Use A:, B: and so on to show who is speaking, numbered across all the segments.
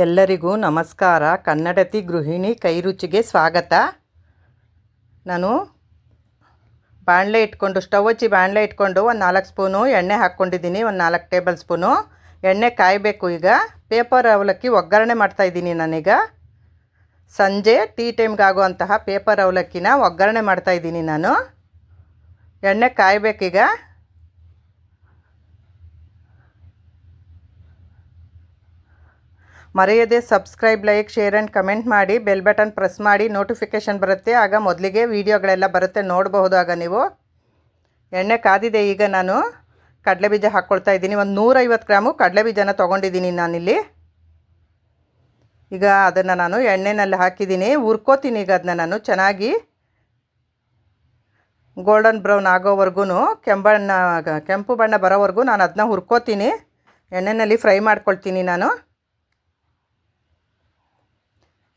A: ಎಲ್ಲರಿಗೂ ನಮಸ್ಕಾರ. ಕನ್ನಡತಿ ಗೃಹಿಣಿ ಕೈರುಚಿಗೆ ಸ್ವಾಗತ. ನಾನು ಬಾಣಲೆ ಇಟ್ಕೊಂಡು ಸ್ಟವ್ ಹಚ್ಚಿ ಬಾಣಲೆ ಇಟ್ಕೊಂಡು ಒಂದು 4 ಸ್ಪೂನು ಎಣ್ಣೆ ಹಾಕ್ಕೊಂಡಿದ್ದೀನಿ. ಒಂದು 4 ಟೇಬಲ್ ಸ್ಪೂನು ಎಣ್ಣೆ ಕಾಯಬೇಕು. ಈಗ ಪೇಪರ್ ಅವಲಕ್ಕಿ ಒಗ್ಗರಣೆ ಮಾಡ್ತಾಯಿದ್ದೀನಿ. ನಾನೀಗ ಸಂಜೆ ಟೀ ಟೈಮ್ಗೆ ಆಗುವಂತಹ ಪೇಪರ್ ಅವಲಕ್ಕಿನ ಒಗ್ಗರಣೆ ಮಾಡ್ತಾಯಿದ್ದೀನಿ. ನಾನು ಎಣ್ಣೆ ಕಾಯಬೇಕೀಗ. ಮರೆಯದೆ subscribe, like, share and comment ಮಾಡಿ. ಬೆಲ್ ಬಟನ್ ಪ್ರೆಸ್ ಮಾಡಿ, ನೋಟಿಫಿಕೇಷನ್ ಬರುತ್ತೆ. ಆಗ ಮೊದಲಿಗೆ ವೀಡಿಯೋಗಳೆಲ್ಲ ಬರುತ್ತೆ, ನೋಡಬಹುದು. ಆಗ ನೀವು ಎಣ್ಣೆ ಕಾದಿದೆ. ಈಗ ನಾನು ಕಡಲೆಬೀಜ ಹಾಕ್ಕೊಳ್ತಾ ಇದ್ದೀನಿ. ಒಂದು 150 ಗ್ರಾಮು ಕಡಲೆಬೀಜನ ತೊಗೊಂಡಿದ್ದೀನಿ ನಾನಿಲ್ಲಿ. ಈಗ ಅದನ್ನು ನಾನು ಎಣ್ಣೆನಲ್ಲಿ ಹಾಕಿದ್ದೀನಿ, ಹುರ್ಕೋತೀನಿ. ಈಗ ಅದನ್ನ ನಾನು ಚೆನ್ನಾಗಿ ಗೋಲ್ಡನ್ ಬ್ರೌನ್ ಆಗೋವರೆಗೂ, ಕೆಂಪು ಬಣ್ಣ ಬರೋವರೆಗೂ ನಾನು ಅದನ್ನ ಹುರ್ಕೋತೀನಿ. ಎಣ್ಣೆಯಲ್ಲಿ ಫ್ರೈ ಮಾಡ್ಕೊಳ್ತೀನಿ ನಾನು.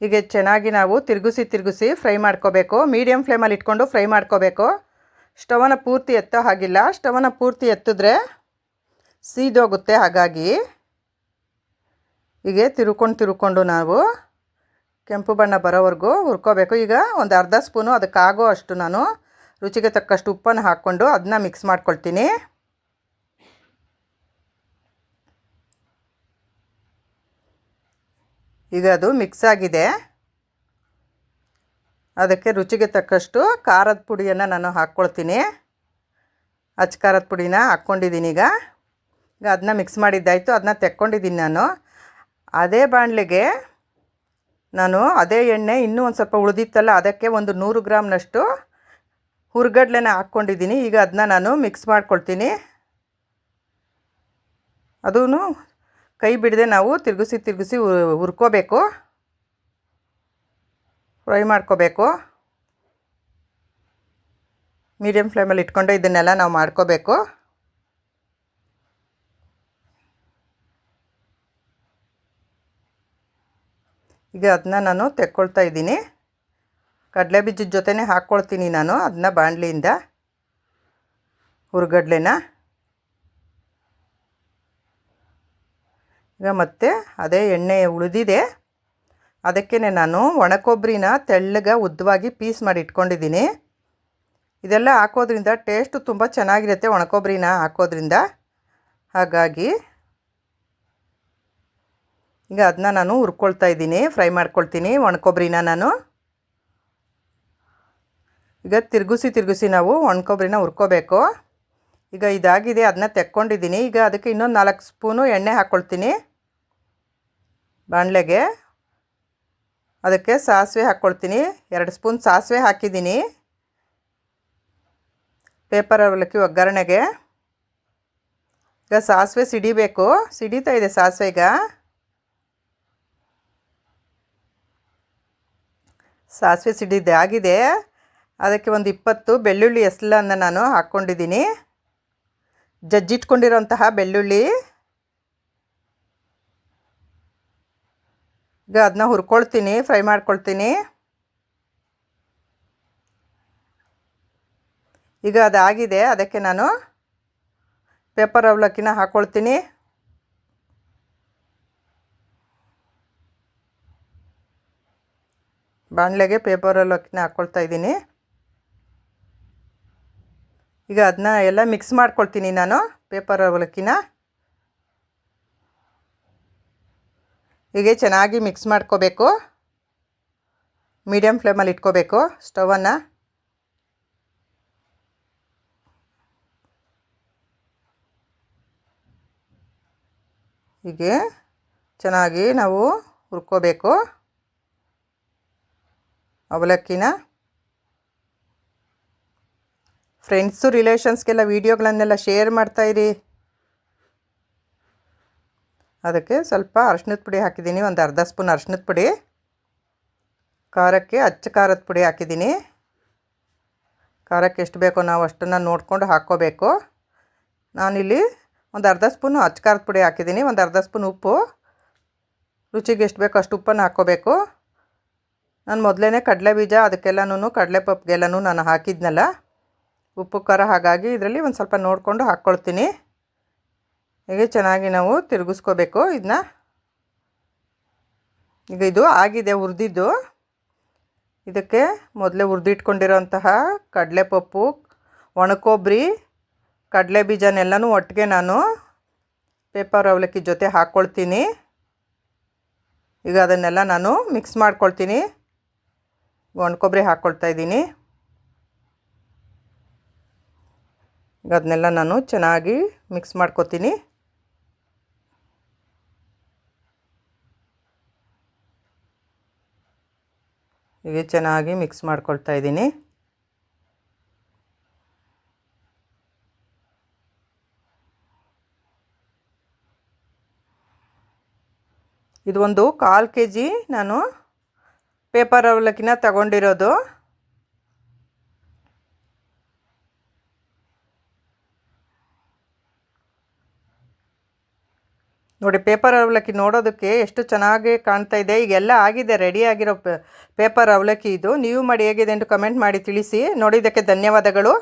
A: ಹೀಗೆ ಚೆನ್ನಾಗಿ ನಾವು ತಿರುಗಿಸಿ ಫ್ರೈ ಮಾಡ್ಕೋಬೇಕು. ಮೀಡಿಯಮ್ ಫ್ಲೇಮಲ್ಲಿ ಇಟ್ಕೊಂಡು ಫ್ರೈ ಮಾಡ್ಕೋಬೇಕು. ಸ್ಟವನ್ನು ಪೂರ್ತಿ ಎತ್ತೋ ಹಾಗಿಲ್ಲ. ಸ್ಟವನ್ನು ಪೂರ್ತಿ ಎತ್ತಿದ್ರೆ ಸೀದೋಗುತ್ತೆ. ಹಾಗಾಗಿ ಹೀಗೆ ತಿರುಕೊಂಡು ನಾವು ಕೆಂಪು ಬಣ್ಣ ಬರೋವರೆಗೂ ಹುರ್ಕೋಬೇಕು. ಈಗ ಒಂದು ಅರ್ಧ ಸ್ಪೂನು ಅದಕ್ಕಾಗೋ ಅಷ್ಟು ನಾನು ರುಚಿಗೆ ತಕ್ಕಷ್ಟು ಉಪ್ಪನ್ನು ಹಾಕ್ಕೊಂಡು ಅದನ್ನ ಮಿಕ್ಸ್ ಮಾಡ್ಕೊಳ್ತೀನಿ. ಈಗ ಅದು ಮಿಕ್ಸ್ ಆಗಿದೆ. ಅದಕ್ಕೆ ರುಚಿಗೆ ತಕ್ಕಷ್ಟು ಖಾರದ ಪುಡಿಯನ್ನು ನಾನು ಹಾಕ್ಕೊಳ್ತೀನಿ. ಅಚ್ಚ ಖಾರದ ಪುಡಿನ ಹಾಕ್ಕೊಂಡಿದ್ದೀನಿ. ಈಗ ಅದನ್ನ ಮಿಕ್ಸ್ ಮಾಡಿದ್ದಾಯಿತು. ಅದನ್ನ ತೆಕ್ಕೊಂಡಿದ್ದೀನಿ ನಾನು. ಅದೇ ಬಾಣಲೆಗೆ ನಾನು ಅದೇ ಎಣ್ಣೆ ಇನ್ನೂ ಒಂದು ಸ್ವಲ್ಪ ಉಳಿದಿತ್ತಲ್ಲ, ಅದಕ್ಕೆ ಒಂದು 100 ಗ್ರಾಮ್ನಷ್ಟು ಹುರ್ಗಡ್ಲೆನ ಹಾಕ್ಕೊಂಡಿದ್ದೀನಿ. ಈಗ ಅದನ್ನ ನಾನು ಮಿಕ್ಸ್ ಮಾಡ್ಕೊಳ್ತೀನಿ. ಅದೂ ಕೈ ಬಿಡದೆ ನಾವು ತಿರುಗಿಸಿ ಹುರ್ಕೋಬೇಕು, ಫ್ರೈ ಮಾಡ್ಕೋಬೇಕು. ಮೀಡಿಯಮ್ ಫ್ಲೇಮಲ್ಲಿ ಇಟ್ಕೊಂಡು ಇದನ್ನೆಲ್ಲ ನಾವು ಮಾಡ್ಕೋಬೇಕು. ಈಗ ಅದನ್ನ ನಾನು ತೆಕ್ಕೊಳ್ತಾ ಇದ್ದೀನಿ. ಕಡಲೆ ಬೀಜದ ಜೊತೆನೇ ಹಾಕ್ಕೊಳ್ತೀನಿ ನಾನು ಅದನ್ನ ಬಾಣಲಿಯಿಂದ ಹುರ್ಗಡ್ಲೆನ. ಈಗ ಮತ್ತೆ ಅದೇ ಎಣ್ಣೆ ಉಳಿದಿದೆ. ಅದಕ್ಕೇ ನಾನು ಒಣಕೊಬ್ಬರಿನ ತೆಳ್ಳಗೆ ಉದ್ದವಾಗಿ ಪೀಸ್ ಮಾಡಿ ಇಟ್ಕೊಂಡಿದ್ದೀನಿ. ಇದೆಲ್ಲ ಹಾಕೋದ್ರಿಂದ ಟೇಸ್ಟು ತುಂಬ ಚೆನ್ನಾಗಿರುತ್ತೆ, ಒಣಕೊಬ್ಬರಿನ ಹಾಕೋದ್ರಿಂದ. ಹಾಗಾಗಿ ಈಗ ಅದನ್ನ ನಾನು ಹುರ್ಕೊಳ್ತಾ ಇದ್ದೀನಿ, ಫ್ರೈ ಮಾಡ್ಕೊಳ್ತೀನಿ ಒಣಕೊಬ್ಬರಿನ ನಾನು. ಈಗ ತಿರುಗಿಸಿ ನಾವು ಒಣಕೊಬ್ಬರಿನ ಹುರ್ಕೋಬೇಕು. ಈಗ ಇದಾಗಿದೆ, ಅದನ್ನ ತೆಕ್ಕೊಂಡಿದ್ದೀನಿ. ಈಗ ಅದಕ್ಕೆ ಇನ್ನೊಂದು 4 ಸ್ಪೂನು ಎಣ್ಣೆ ಹಾಕ್ಕೊಳ್ತೀನಿ ಬಾಣಲೆಗೆ. ಅದಕ್ಕೆ ಸಾಸಿವೆ ಹಾಕ್ಕೊಳ್ತೀನಿ. 2 ಸ್ಪೂನ್ ಸಾಸಿವೆ ಹಾಕಿದ್ದೀನಿ ಪೇಪರ್ ಅವಲಕ್ಕಿ ಒಗ್ಗರಣೆಗೆ. ಈಗ ಸಾಸಿವೆ ಸಿಡಿಬೇಕು, ಸಿಡಿತಾ ಇದೆ ಸಾಸಿವೆ. ಈಗ ಸಾಸಿವೆ ಸಿಡಿದೆ ಆಗಿದೆ. ಅದಕ್ಕೆ ಒಂದು 20 ಬೆಳ್ಳುಳ್ಳಿ ಎಸ್ಲನ್ನು ನಾನು ಹಾಕ್ಕೊಂಡಿದ್ದೀನಿ. ಜಜ್ಜಿಟ್ಕೊಂಡಿರೋಂತಹ ಬೆಳ್ಳುಳ್ಳಿ. ಈಗ ಅದನ್ನ ಹುರ್ಕೊಳ್ತೀನಿ, ಫ್ರೈ ಮಾಡ್ಕೊಳ್ತೀನಿ. ಈಗ ಅದಾಗಿದೆ. ಅದಕ್ಕೆ ನಾನು ಪೇಪರ್ ಅವಲಕ್ಕಿನ ಹಾಕ್ಕೊಳ್ತೀನಿ. ಬಾಣಲೆಗೆ ಪೇಪರ್ ಅವಲಕ್ಕಿನ ಹಾಕ್ಕೊಳ್ತಾ ಇದ್ದೀನಿ. ಈಗ ಅದನ್ನ ಎಲ್ಲ ಮಿಕ್ಸ್ ಮಾಡ್ಕೊಳ್ತೀನಿ ನಾನು ಪೇಪರ್ ಅವಲಕ್ಕಿನ. ಹೀಗೆ ಚೆನ್ನಾಗಿ ಮಿಕ್ಸ್ ಮಾಡ್ಕೋಬೇಕು. ಮೀಡಿಯಮ್ ಫ್ಲೇಮಲ್ಲಿ ಇಟ್ಕೋಬೇಕು ಸ್ಟವನ್ನು. ಹೀಗೆ ಚೆನ್ನಾಗಿ ನಾವು ಹುರ್ಕೋಬೇಕು ಅವಲಕ್ಕಿನ. Friends ರಿಲೇಷನ್ಸ್ಗೆಲ್ಲ ವೀಡಿಯೋಗಳನ್ನೆಲ್ಲ share ಮಾಡ್ತಾಯಿರಿ. ಅದಕ್ಕೆ ಸ್ವಲ್ಪ ಅರಶಿನದ ಪುಡಿ ಹಾಕಿದ್ದೀನಿ, ಒಂದು ಅರ್ಧ ಸ್ಪೂನ್ ಅರಶಿನದ ಪುಡಿ. ಖಾರಕ್ಕೆ ಅಚ್ಚ ಖಾರದ ಪುಡಿ ಹಾಕಿದ್ದೀನಿ. ಖಾರಕ್ಕೆ ಎಷ್ಟು ಬೇಕೋ ನಾವು ಅಷ್ಟನ್ನು ನೋಡಿಕೊಂಡು ಹಾಕ್ಕೋಬೇಕು. ನಾನಿಲ್ಲಿ ಒಂದು ಅರ್ಧ ಸ್ಪೂನು ಅಚ್ಚ ಖಾರದ ಪುಡಿ ಹಾಕಿದ್ದೀನಿ, ಒಂದು ಅರ್ಧ ಸ್ಪೂನ್ ಉಪ್ಪು. ರುಚಿಗೆ ಎಷ್ಟು ಬೇಕೋ ಅಷ್ಟು ಉಪ್ಪನ್ನು ಹಾಕ್ಕೋಬೇಕು. ನಾನು ಮೊದಲೇ ಕಡಲೆಬೀಜ ಅದಕ್ಕೆಲ್ಲನೂ ಕಡಲೆಪಪ್ಪುಗೆಲ್ಲನೂ ನಾನು ಹಾಕಿದ್ನಲ್ಲ ಉಪ್ಪು ಖಾರ. ಹಾಗಾಗಿ ಇದರಲ್ಲಿ ಒಂದು ಸ್ವಲ್ಪ ನೋಡಿಕೊಂಡು ಹಾಕ್ಕೊಳ್ತೀನಿ. ಹೀಗೆ ಚೆನ್ನಾಗಿ ನಾವು ತಿರುಗಿಸ್ಕೋಬೇಕು ಇದನ್ನ. ಈಗ ಇದು ಆಗಿದೆ ಹುರಿದಿದ್ದು. ಇದಕ್ಕೆ ಮೊದಲೇ ಹುರಿದಿಟ್ಕೊಂಡಿರೋಂತಹ ಕಡಲೆಪಪ್ಪು, ಒಣಕೊಬ್ಬರಿ, ಕಡಲೆ ಬೀಜನೆಲ್ಲನೂ ಒಟ್ಟಿಗೆ ನಾನು ಪೇಪರ್ ಅವಲಕ್ಕಿ ಜೊತೆ ಹಾಕ್ಕೊಳ್ತೀನಿ. ಈಗ ಅದನ್ನೆಲ್ಲ ನಾನು ಮಿಕ್ಸ್ ಮಾಡ್ಕೊಳ್ತೀನಿ. ಒಣಕೊಬ್ಬರಿ ಹಾಕ್ಕೊಳ್ತಾಯಿದ್ದೀನಿ. ಈಗ ಅದನ್ನೆಲ್ಲ ನಾನು ಚೆನ್ನಾಗಿ ಮಿಕ್ಸ್ ಮಾಡ್ಕೊತೀನಿ. ಹೀಗೆ ಚೆನ್ನಾಗಿ ಮಿಕ್ಸ್ ಮಾಡ್ಕೊಳ್ತಾ ಇದ್ದೀನಿ. ಇದು ಒಂದು 1/4 kg ನಾನು ಪೇಪರ್ ಅವಲಕ್ಕಿನ ತಗೊಂಡಿರೋದು. ನೋಡಿ, ಪೇಪರ್ ಅವಲಕ್ಕಿ ನೋಡೋದಕ್ಕೆ ಎಷ್ಟು ಚೆನ್ನಾಗಿ ಕಾಣ್ತಾ ಇದೆ. ಈಗೆಲ್ಲ ಆಗಿದೆ, ರೆಡಿ ಆಗಿರೋ ಪೇಪರ್ ಅವಲಕ್ಕಿ ಇದು. ನೀವು ಮಾಡಿ ಹೇಗಿದೆ ಎಂದು ಕಮೆಂಟ್ ಮಾಡಿ ತಿಳಿಸಿ. ನೋಡಿದ್ದಕ್ಕೆ ಧನ್ಯವಾದಗಳು.